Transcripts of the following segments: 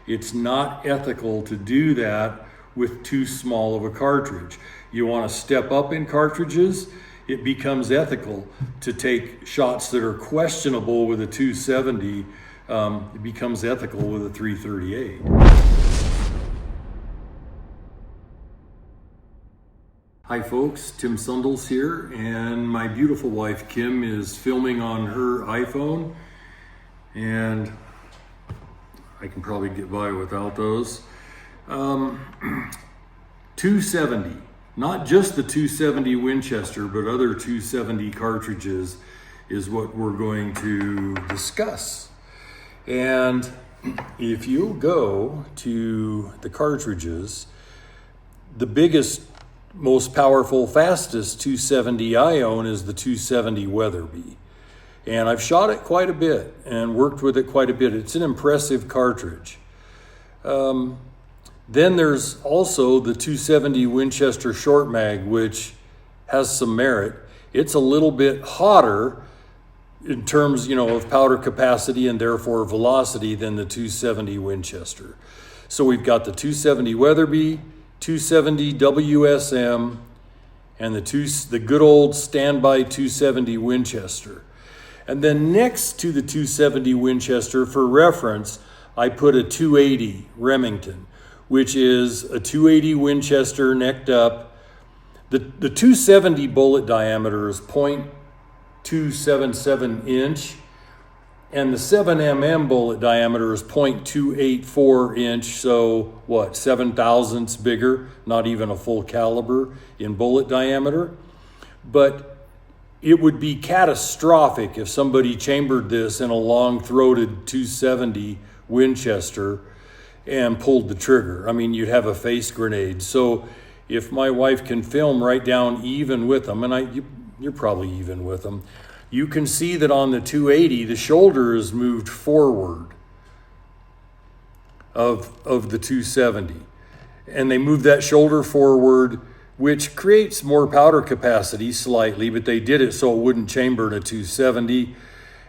It's not ethical to do that with too small of a cartridge. You want to step up in cartridges, it becomes ethical to take shots that are questionable with a 270. It becomes ethical with a 338. Hi folks, Tim Sundles here, and my beautiful wife Kim is filming on her iPhone, and I can probably get by without those. 270, not just the 270 Winchester, but other 270 cartridges is what we're going to discuss. And if you go to the cartridges, the biggest, most powerful, fastest 270 I own is the 270 Weatherby. And I've shot it quite a bit and worked with it quite a bit. It's an impressive cartridge. Then there's also the 270 Winchester short mag, which has some merit. It's a little bit hotter in terms, of powder capacity and therefore velocity than the 270 Winchester. So we've got the 270 Weatherby, 270 WSM, and the good old standby 270 Winchester. And then next to the 270 Winchester, for reference, I put a 280 Remington, which is a 280 Winchester necked up. The 270 bullet diameter is .277 inch, and the 7mm bullet diameter is .284 inch, so 7 thousandths bigger, not even a full caliber in bullet diameter. But it would be catastrophic if somebody chambered this in a long-throated 270 Winchester and pulled the trigger. I mean, you'd have a face grenade. So if my wife can film right down even with them, and you're probably even with them, you can see that on the 280, the shoulder is moved forward of the 270. And they move that shoulder forward, which creates more powder capacity slightly, but they did it so it wouldn't chamber in a 270.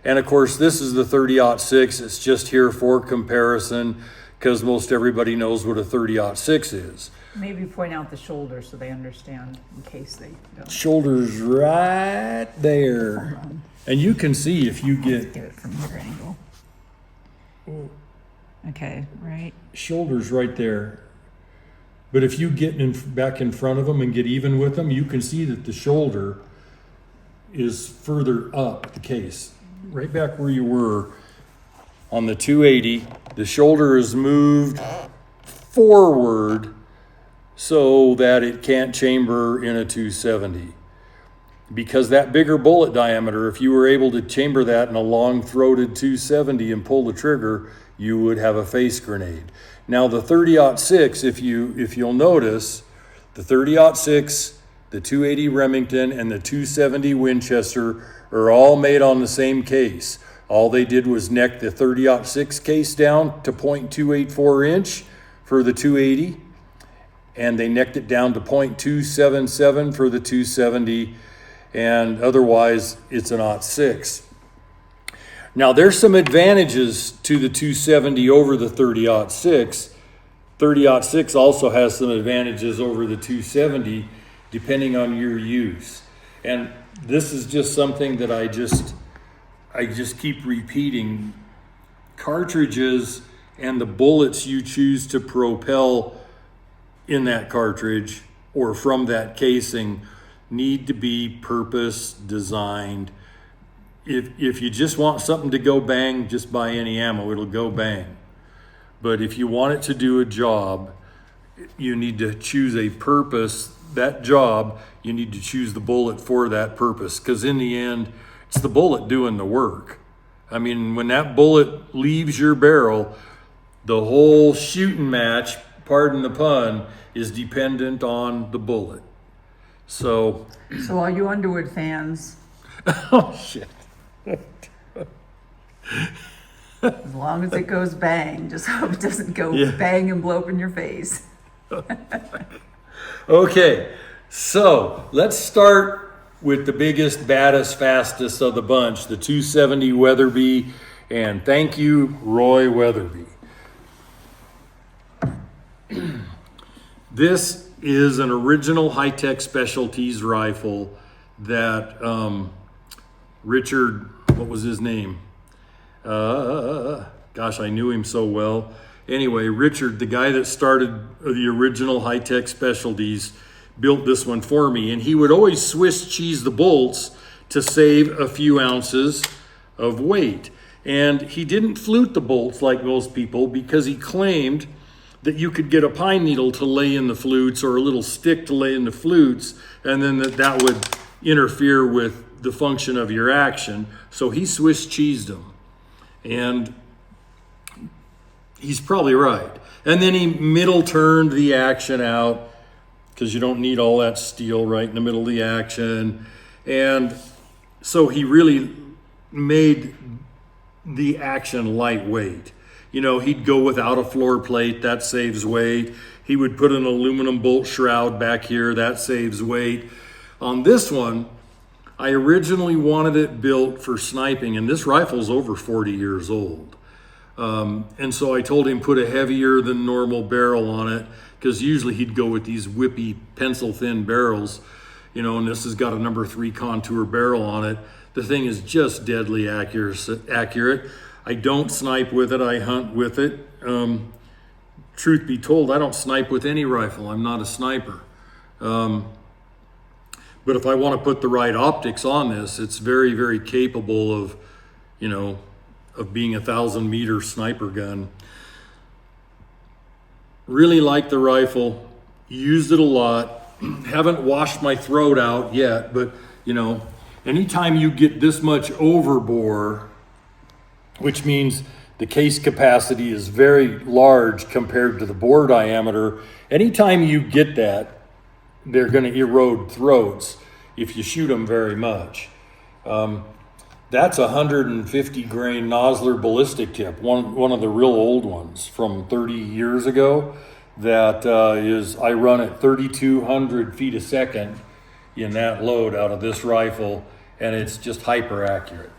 And of course, this is the 30-06. It's just here for comparison because most everybody knows what a 30-06 is. Maybe point out the shoulder so they understand in case they don't. Shoulder's right there. And you can see if you Let's get it from your angle. Okay, right. Shoulder's right there. But if you get back in front of them and get even with them, you can see that the shoulder is further up the case. Right back where you were on the 280, the shoulder is moved forward so that it can't chamber in a 270. Because that bigger bullet diameter, if you were able to chamber that in a long-throated 270 and pull the trigger, you would have a face grenade. Now the 30-06, if you'll notice, the 30-06, the 280 Remington, and the 270 Winchester are all made on the same case. All they did was neck the 30-06 case down to .284 inch for the 280, and they necked it down to .277 for the 270, and otherwise it's an .06. Now, there's some advantages to the 270 over the 30-06. 30-06 also has some advantages over the 270 depending on your use. And this is just something that I just keep repeating. Cartridges and the bullets you choose to propel in that cartridge or from that casing need to be purpose designed. If you just want something to go bang, just buy any ammo, it'll go bang. But if you want it to do a job, you need to choose a purpose. That job, you need to choose the bullet for that purpose, because in the end, it's the bullet doing the work. I mean, when that bullet leaves your barrel, the whole shooting match, pardon the pun, is dependent on the bullet. So all you Underwood fans, oh shit. as long as it goes bang, just hope it doesn't go bang and blow up in your face. Okay, so let's start with the biggest, baddest, fastest of the bunch, the 270 Weatherby, and thank you, Roy Weatherby. This is an original high-tech specialties rifle that Richard, what was his name? Gosh, I knew him so well. Anyway, Richard, the guy that started the original high-tech specialties, built this one for me. And he would always Swiss cheese the bolts to save a few ounces of weight. And he didn't flute the bolts like most people because he claimed that you could get a pine needle to lay in the flutes or a little stick to lay in the flutes, and then that would interfere with the function of your action. So he Swiss cheesed them. And he's probably right. And then he middle turned the action out because you don't need all that steel right in the middle of the action. And so he really made the action lightweight. You know, he'd go without a floor plate, that saves weight. He would put an aluminum bolt shroud back here, that saves weight. On this one, I originally wanted it built for sniping, and this rifle's over 40 years old. And so I told him put a heavier than normal barrel on it, because usually he'd go with these whippy pencil thin barrels, you know, and this has got a number 3 contour barrel on it. The thing is just deadly accurate. I don't snipe with it, I hunt with it. Truth be told, I don't snipe with any rifle. I'm not a sniper. But if I want to put the right optics on this, it's very, very capable of, you know, of being a 1,000-meter sniper gun. Really like the rifle, used it a lot. Haven't washed my throat out yet, but you know, anytime you get this much overbore, which means the case capacity is very large compared to the bore diameter, anytime you get that, they're going to erode throats if you shoot them very much. That's a 150 grain Nosler ballistic tip, one of the real old ones from 30 years ago. That I run at 3,200 feet a second in that load out of this rifle, and it's just hyper accurate.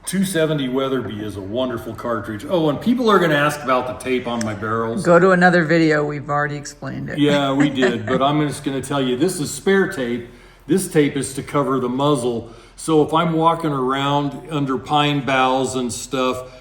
270 Weatherby is a wonderful cartridge. Oh, and people are going to ask about the tape on my barrels. Go to another video. We've already explained it. Yeah, we did, but I'm just going to tell you, this is spare tape. This tape is to cover the muzzle. So if I'm walking around under pine boughs and stuff,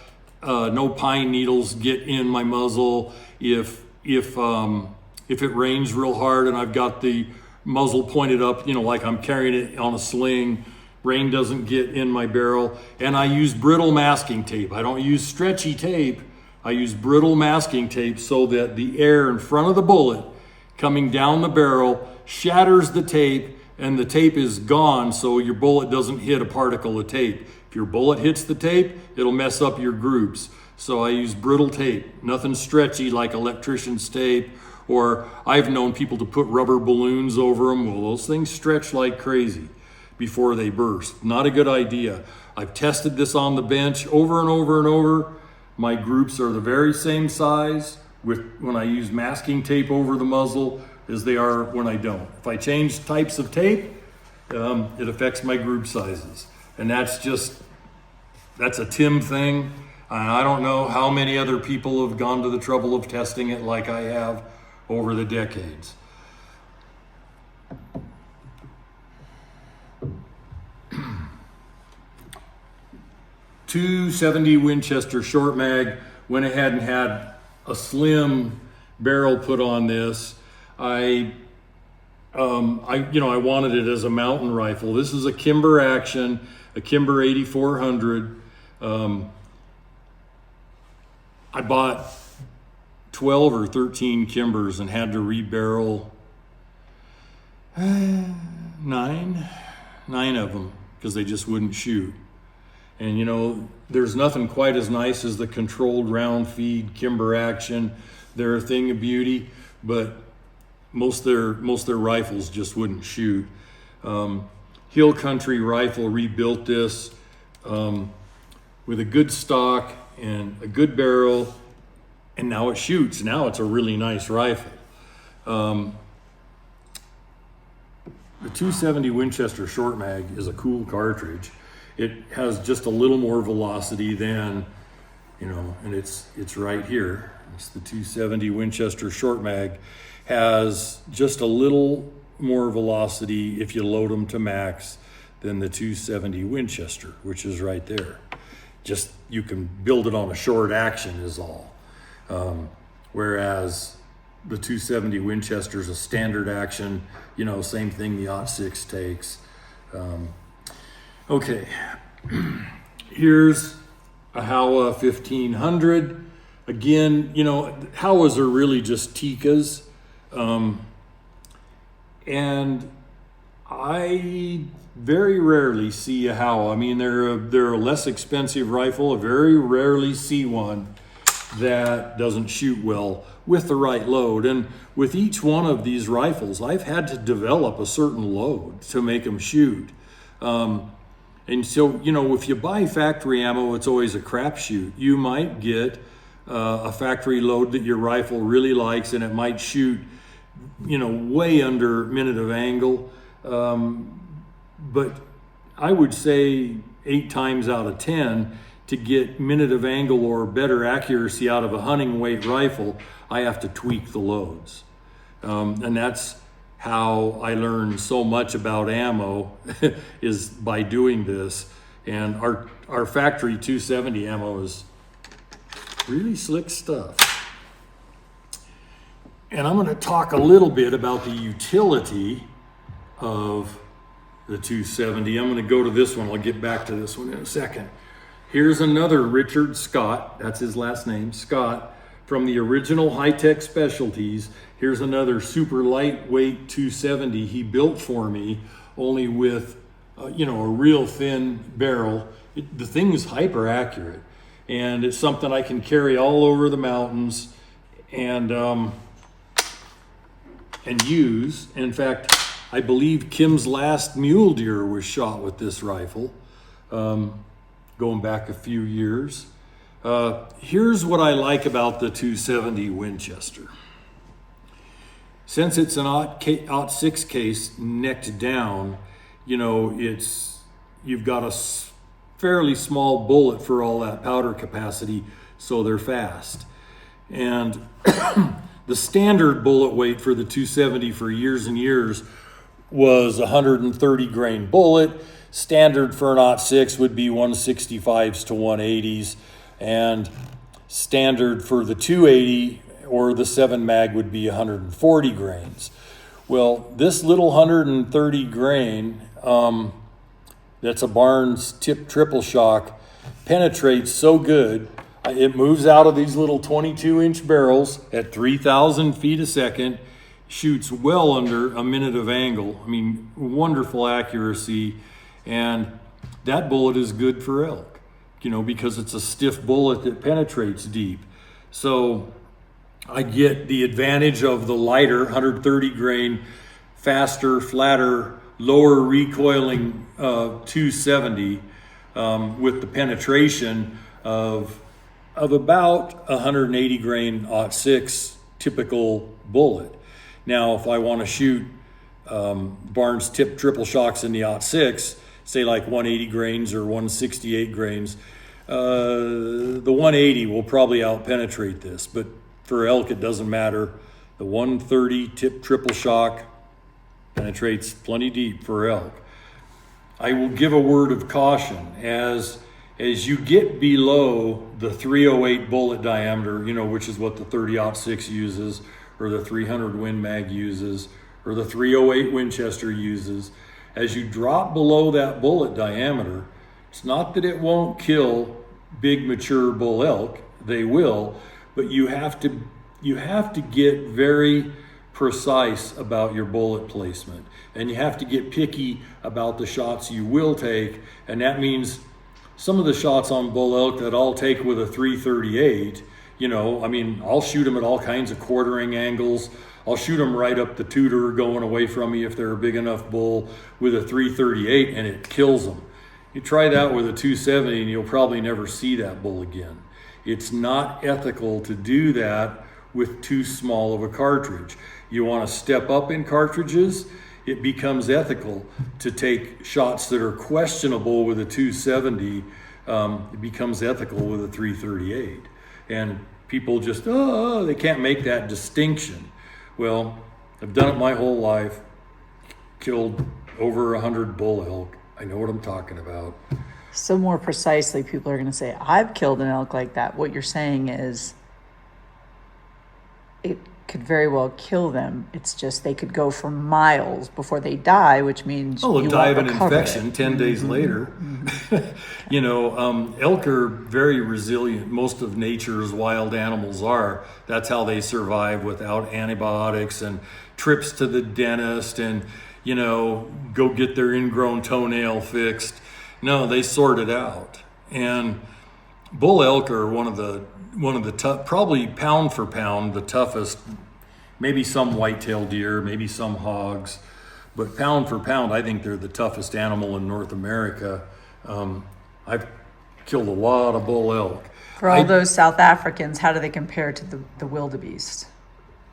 no pine needles get in my muzzle. If it rains real hard and I've got the muzzle pointed up, you know, like I'm carrying it on a sling, rain doesn't get in my barrel. And I use brittle masking tape. I don't use stretchy tape. I use brittle masking tape so that the air in front of the bullet coming down the barrel shatters the tape, and the tape is gone, so your bullet doesn't hit a particle of tape. If your bullet hits the tape, it'll mess up your groups. So I use brittle tape, nothing stretchy like electrician's tape, or I've known people to put rubber balloons over them. Well, those things stretch like crazy before they burst. Not a good idea. I've tested this on the bench over and over and over. My groups are the very same size when I use masking tape over the muzzle as they are when I don't. If I change types of tape, it affects my group sizes. And that's a Tim thing. I don't know how many other people have gone to the trouble of testing it like I have over the decades. .270 Winchester short mag. Went ahead and had a slim barrel put on this. I wanted it as a mountain rifle. This is a Kimber action, a Kimber 8400. I bought 12 or 13 Kimbers and had to rebarrel 9 of them because they just wouldn't shoot. And you know, there's nothing quite as nice as the controlled round feed Kimber action. They're a thing of beauty, but most of their rifles just wouldn't shoot. Hill Country Rifle rebuilt this with a good stock and a good barrel, and now it shoots. Now it's a really nice rifle. The .270 Winchester short mag is a cool cartridge. It has just a little more velocity than, you know, and it's right here. difference. The 270 Winchester short mag has just a little more velocity if you load them to max than the 270 Winchester, which is right there. Just, you can build it on a short action is all. Whereas the 270 Winchester is a standard action, you know, same thing the .6 takes. Okay, here's a Howa 1500. Again, you know, Howas are really just Tikas. And I very rarely see a Howa. I mean, they're a less expensive rifle. I very rarely see one that doesn't shoot well with the right load. And with each one of these rifles, I've had to develop a certain load to make them shoot. And so, you know, if you buy factory ammo, it's always a crapshoot. You might get a factory load that your rifle really likes, and it might shoot, you know, way under minute of angle. But I would say 8 times out of 10, to get minute of angle or better accuracy out of a hunting weight rifle, I have to tweak the loads. And that's how I learned so much about ammo is by doing this. And our factory 270 ammo is really slick stuff. And I'm going to talk a little bit about the utility of the 270. I'm going to go to this one. I'll get back to this one in a second. Here's another Richard Scott, that's his last name, Scott, from the original High Tech Specialties. Here's another super lightweight 270 he built for me, only with, you know, a real thin barrel. The thing is hyper accurate, and it's something I can carry all over the mountains and use. In fact, I believe Kim's last mule deer was shot with this rifle. Going back a few years. Here's what I like about the 270 Winchester. Since it's an .6 case necked down, you know, you've got a fairly small bullet for all that powder capacity, so they're fast. And the standard bullet weight for the 270 for years and years was 130 grain bullet. Standard for an .6 would be 165s to 180s, and standard for the 280 or the 7 mag would be 140 grains. Well, this little 130 grain, that's a Barnes tip triple shock, penetrates so good. It moves out of these little 22-inch barrels at 3,000 feet a second, shoots well under a minute of angle. I mean, wonderful accuracy. And that bullet is good for elk, you know, because it's a stiff bullet that penetrates deep. So I get the advantage of the lighter 130 grain, faster, flatter, lower recoiling 270 with the penetration of about 180 grain .6 typical bullet. Now, if I want to shoot Barnes tip triple shocks in the .6, say like 180 grains or 168 grains, the 180 will probably out-penetrate this, but for elk it doesn't matter. The 130 tip triple shock penetrates plenty deep for elk. I will give a word of caution. As you get below the 308 bullet diameter, you know, which is what the 30-06 uses, or the 300 Win Mag uses, or the 308 Winchester uses, as you drop below that bullet diameter, it's not that it won't kill big mature bull elk, they will, but you have to get very precise about your bullet placement, and you have to get picky about the shots you will take. And that means some of the shots on bull elk that I'll take with a 338, you know, I mean, I'll shoot them at all kinds of quartering angles. I'll shoot them right up the tutor going away from me if they're a big enough bull with a 338, and it kills them. You try that with a 270 and you'll probably never see that bull again. It's not ethical to do that with too small of a cartridge. You want to step up in cartridges, it becomes ethical to take shots that are questionable with a 270. It becomes ethical with a 338. And people just, they can't make that distinction. Well, I've done it my whole life, killed over 100 bull elk. I know what I'm talking about. So more precisely, people are going to say, I've killed an elk like that. What you're saying is it could very well kill them. It's just they could go for miles before they die, which means they'll you die won't of an recover infection it. 10 days later. You know, elk are very resilient. Most of nature's wild animals are. That's how they survive without antibiotics and trips to the dentist and, you know, go get their ingrown toenail fixed. No, they sort it out. And bull elk are one of the tough, probably pound for pound, the toughest. Maybe some whitetail deer, maybe some hogs, but pound for pound, I think they're the toughest animal in North America. I've killed a lot of bull elk. For all those South Africans, how do they compare to the wildebeest?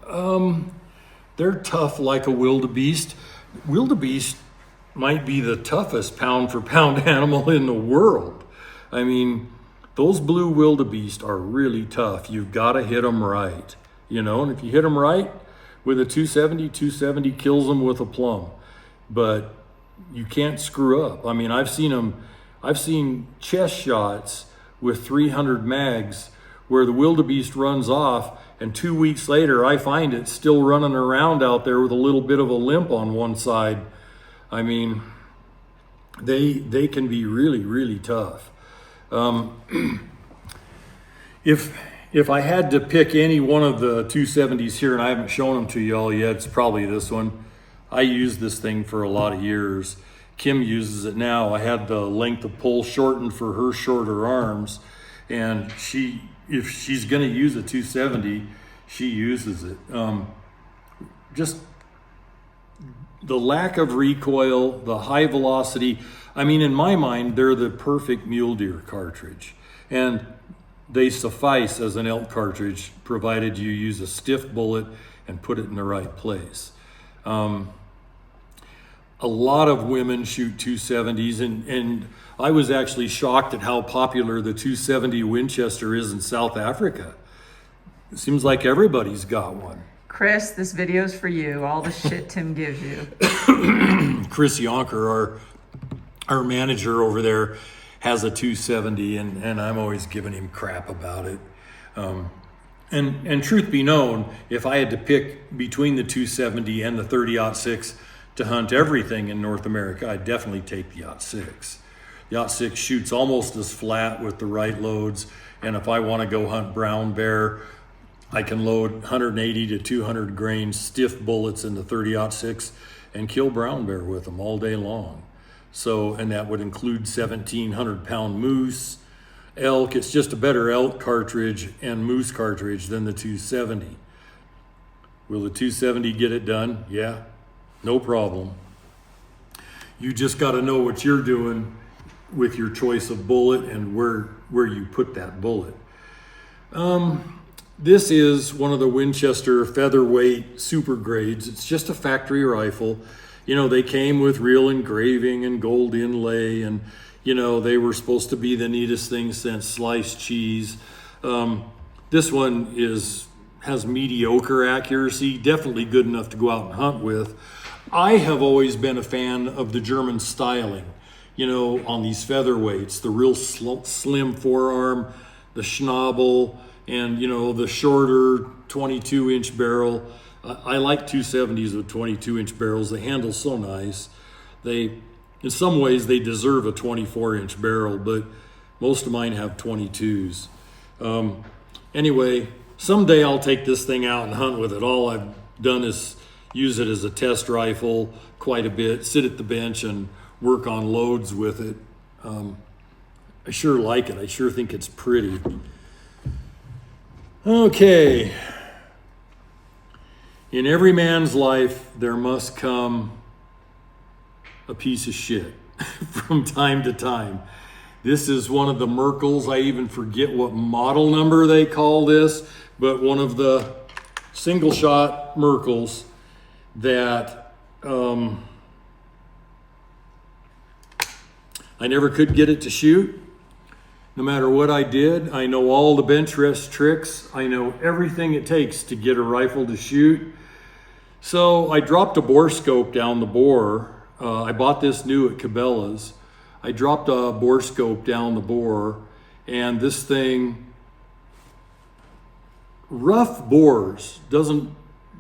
They're tough like a wildebeest. Wildebeest might be the toughest pound for pound animal in the world. I mean, those blue wildebeest are really tough. You've got to hit them right, you know, and if you hit them right with a 270 kills them with a plumb, but you can't screw up. I mean, I've seen chest shots with 300 mags where the wildebeest runs off, and 2 weeks later I find it still running around out there with a little bit of a limp on one side. I mean, they can be really, really tough. If I had to pick any one of the 270s here, and I haven't shown them to you all yet, it's probably this one. I used this thing for a lot of years. Kim uses it now. I had the length of pull shortened for her shorter arms, and if she's going to use a 270, she uses it. Just the lack of recoil, the high velocity. I mean, in my mind, they're the perfect mule deer cartridge, and they suffice as an elk cartridge, provided you use a stiff bullet and put it in the right place. A lot of women shoot 270s, and I was actually shocked at how popular the 270 Winchester is in South Africa. It seems like everybody's got one. Chris, this video's for you. All the shit Tim gives you. Chris Yonker, our manager over there, has a 270, and I'm always giving him crap about it. And truth be known, if I had to pick between the 270 and the 30-06 to hunt everything in North America, I'd definitely take the 06. The 06 shoots almost as flat with the right loads, and if I want to go hunt brown bear, I can load 180 to 200 grain stiff bullets in the 30-06 and kill brown bear with them all day long. So, and that would include 1,700 pound moose, elk. It's just a better elk cartridge and moose cartridge than the 270. Will the 270 get it done? Yeah, no problem. You just got to know what you're doing with your choice of bullet and where you put that bullet. This is one of the Winchester featherweight super grades. It's just a factory rifle. You know, they came with real engraving and gold inlay, and, you know, they were supposed to be the neatest thing since sliced cheese. This one has mediocre accuracy, definitely good enough to go out and hunt with. I have always been a fan of the German styling, you know, on these featherweights, the real slim forearm, the schnabel, and, you know, the shorter 22-inch barrel. I like 270s with 22-inch barrels. They handle so nice. In some ways, they deserve a 24-inch barrel, but most of mine have 22s. Anyway, someday I'll take this thing out and hunt with it. All I've done is use it as a test rifle quite a bit, sit at the bench and work on loads with it. I sure like it. I sure think it's pretty. Okay. In every man's life, there must come a piece of shit from time to time. This is one of the Merkels. I even forget what model number they call this, but one of the single shot Merkels that I never could get it to shoot. No matter what I did, I know all the bench rest tricks. I know everything it takes to get a rifle to shoot. So I dropped a bore scope down the bore. I bought this new at Cabela's. I dropped a bore scope down the bore, and this thing, rough bores doesn't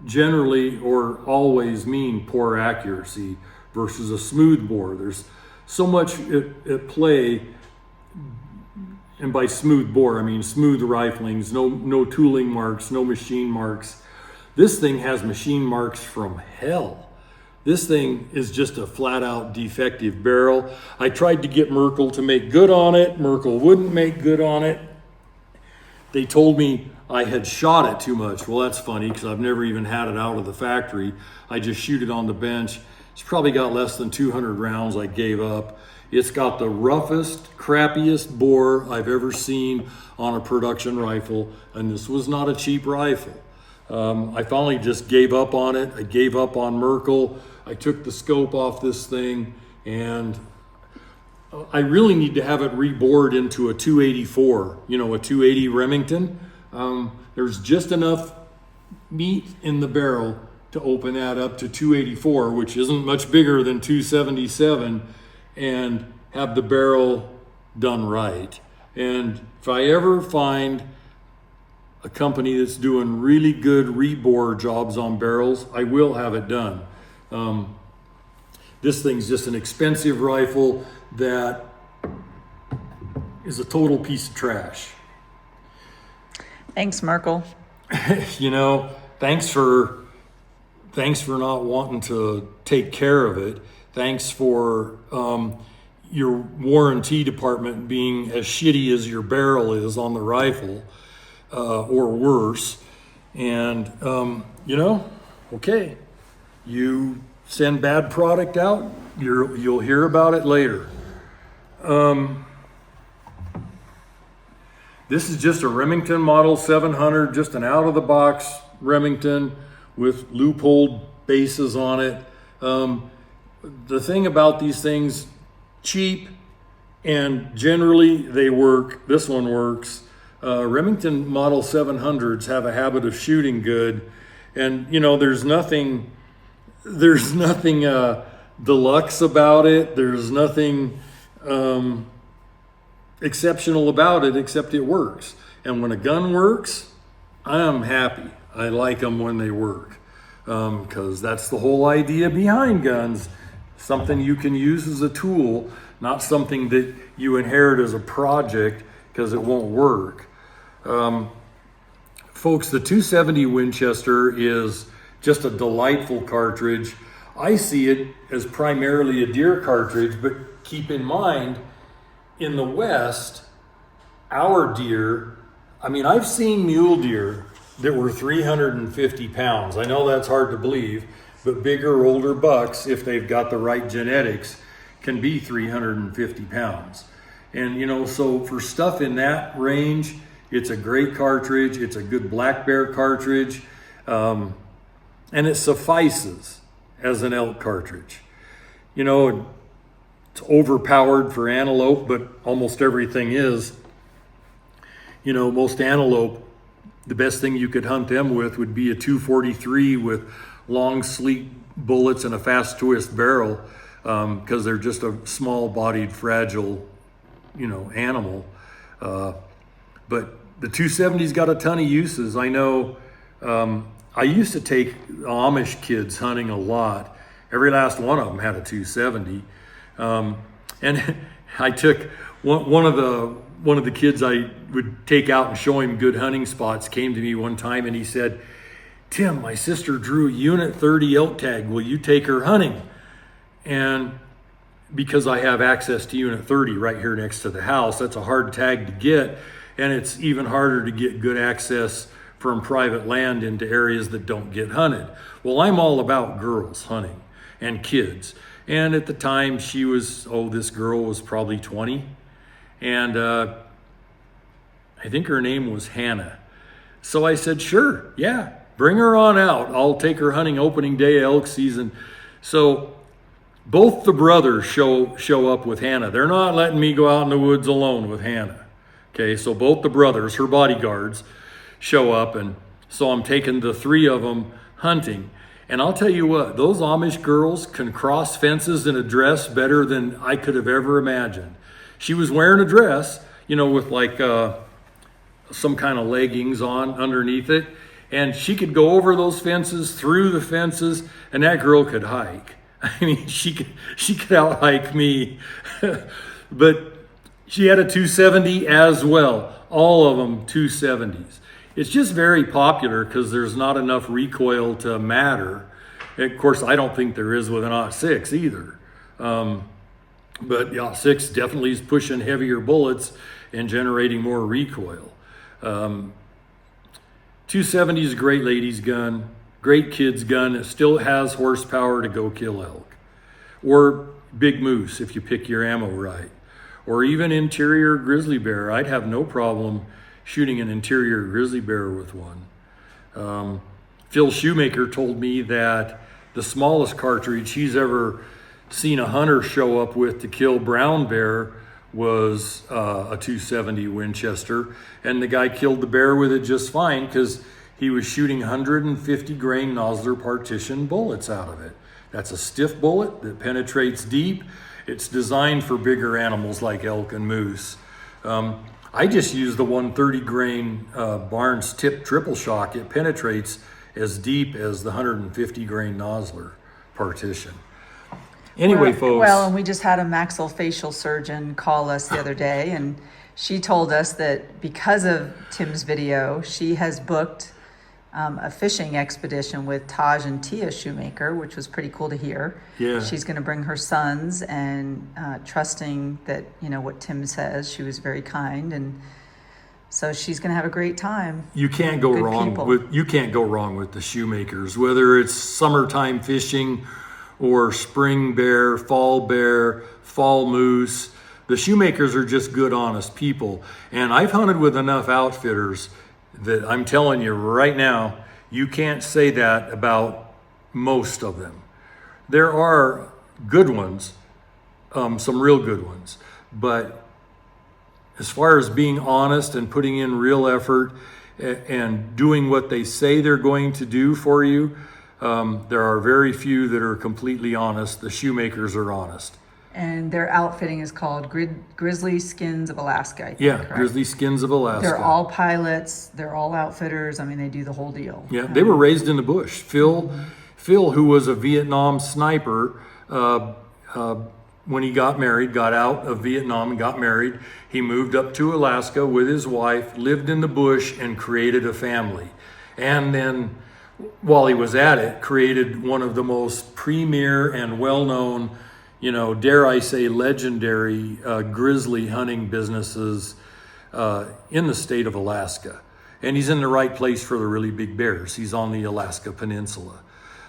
generally or always mean poor accuracy versus a smooth bore. There's so much at play, and by smooth bore I mean smooth riflings, no tooling marks, no machine marks. This thing has machine marks from hell. This thing is just a flat out defective barrel. I tried to get Merkel to make good on it. Merkel wouldn't make good on it. They told me I had shot it too much. Well, that's funny because I've never even had it out of the factory. I just shoot it on the bench. It's probably got less than 200 rounds. I gave up. It's got the roughest, crappiest bore I've ever seen on a production rifle, and this was not a cheap rifle. I finally just gave up on it. I gave up on Merkel. I took the scope off this thing, and I really need to have it rebored into a 284, a 280 Remington. There's just enough meat in the barrel to open that up to 284, which isn't much bigger than 277, and have the barrel done right. And if I ever find a company that's doing really good rebore jobs on barrels, I will have it done. This thing's just an expensive rifle that is a total piece of trash. Thanks, Merkel. Thanks for not wanting to take care of it. Thanks for your warranty department being as shitty as your barrel is on the rifle, or worse. And okay, you send bad product out, you'll hear about it later. This is just a Remington Model 700, just an out-of-the-box Remington with loopholed bases on it. The thing about these things, cheap, and generally they work. This one works. Remington Model 700s have a habit of shooting good, and there's nothing deluxe about it. There's nothing exceptional about it, except it works. And when a gun works, I'm happy. I like them when they work, because that's the whole idea behind guns. Something you can use as a tool, not something that you inherit as a project because it won't work. Folks, the 270 Winchester is just a delightful cartridge. I see it as primarily a deer cartridge, but keep in mind, in the West, our deer, I've seen mule deer that were 350 pounds. I know that's hard to believe, but bigger, older bucks, if they've got the right genetics, can be 350 pounds. And, so for stuff in that range, it's a great cartridge. It's a good black bear cartridge. And it suffices as an elk cartridge. It's overpowered for antelope, but almost everything is. Most antelope, the best thing you could hunt them with would be a 243 with long, sleek bullets and a fast twist barrel, because they're just a small-bodied, fragile, animal. But the 270's got a ton of uses. I know I used to take Amish kids hunting a lot. Every last one of them had a 270. And I took one of the kids I would take out and show him good hunting spots came to me one time and he said, "Tim, my sister drew a unit 30 elk tag. Will you take her hunting?" And because I have access to unit 30 right here next to the house, that's a hard tag to get. And it's even harder to get good access from private land into areas that don't get hunted. Well, I'm all about girls hunting and kids. And at the time this girl was probably 20. And I think her name was Hannah. So I said, sure, yeah, bring her on out. I'll take her hunting opening day elk season. So both the brothers show up with Hannah. They're not letting me go out in the woods alone with Hannah. Okay, so both the brothers, her bodyguards, show up, and so I'm taking the 3 of them hunting. And I'll tell you what, those Amish girls can cross fences in a dress better than I could have ever imagined. She was wearing a dress, with like some kind of leggings on underneath it. And she could go over those fences, through the fences, and that girl could hike. I mean, she could out hike me. But she had a 270 as well. All of them 270s. It's just very popular because there's not enough recoil to matter. Of course, I don't think there is with an .6 either. But the .6 definitely is pushing heavier bullets and generating more recoil. 270 is a great ladies gun, great kids gun. It still has horsepower to go kill elk. Or big moose if you pick your ammo right. Or even interior grizzly bear. I'd have no problem shooting an interior grizzly bear with one. Phil Shoemaker told me that the smallest cartridge he's ever seen a hunter show up with to kill brown bear was a 270 Winchester, and the guy killed the bear with it just fine because he was shooting 150 grain Nosler partition bullets out of it. That's a stiff bullet that penetrates deep. It's designed for bigger animals like elk and moose. I just use the 130 grain Barnes tip triple shock. It penetrates as deep as the 150 grain Nosler partition. Anyway, folks. Well, and we just had a maxillofacial surgeon call us the other day, and she told us that because of Tim's video, she has booked a fishing expedition with Taj and Tia Shoemaker, which was pretty cool to hear. Yeah. She's going to bring her sons, and trusting that, what Tim says, she was very kind, and so she's going to have a great time. You can't go wrong with the Shoemakers, whether it's summertime fishing or spring bear, fall moose. The Shoemakers are just good, honest people. And I've hunted with enough outfitters that I'm telling you right now, you can't say that about most of them. There are good ones, some real good ones. But as far as being honest and putting in real effort and doing what they say they're going to do for you, there are very few that are completely honest. The Shoemakers are honest. And their outfitting is called Grizzly Skins of Alaska, I think, Yeah, correct? Grizzly Skins of Alaska. They're all pilots. They're all outfitters. I mean, they do the whole deal. Yeah, they were raised in the bush. Phil, who was a Vietnam sniper, when he got married, got out of Vietnam and got married, he moved up to Alaska with his wife, lived in the bush, and created a family. And then, while he was at it, created one of the most premier and well-known, dare I say legendary grizzly hunting businesses in the state of Alaska. And he's in the right place for the really big bears. He's on the Alaska Peninsula.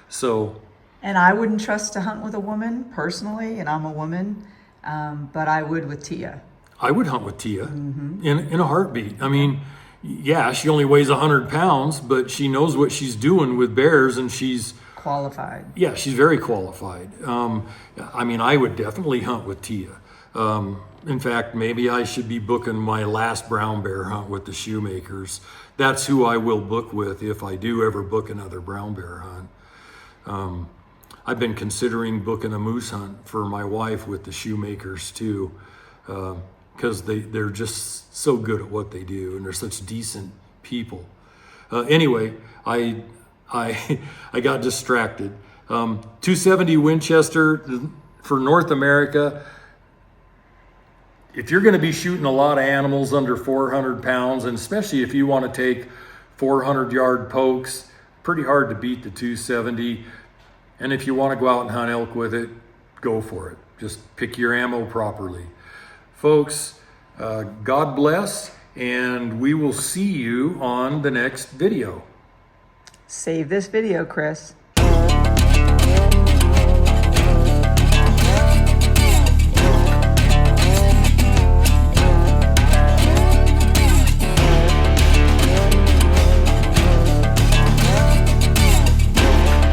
So. And I wouldn't trust to hunt with a woman personally, and I'm a woman, but I would with Tia. I would hunt with Tia in a heartbeat. I mean, yeah, she only weighs 100 pounds, but she knows what she's doing with bears, and she's qualified. Yeah, she's very qualified. I mean, I would definitely hunt with Tia. In fact, maybe I should be booking my last brown bear hunt with the Shoemakers. That's who I will book with if I do ever book another brown bear hunt. I've been considering booking a moose hunt for my wife with the Shoemakers too, because they're just so good at what they do, and they're such decent people. Anyway, I got distracted. 270 Winchester for North America. If you're going to be shooting a lot of animals under 400 pounds, and especially if you want to take 400-yard pokes, pretty hard to beat the 270. And if you want to go out and hunt elk with it, go for it. Just pick your ammo properly. Folks, God bless, and we will see you on the next video. Save this video, Chris.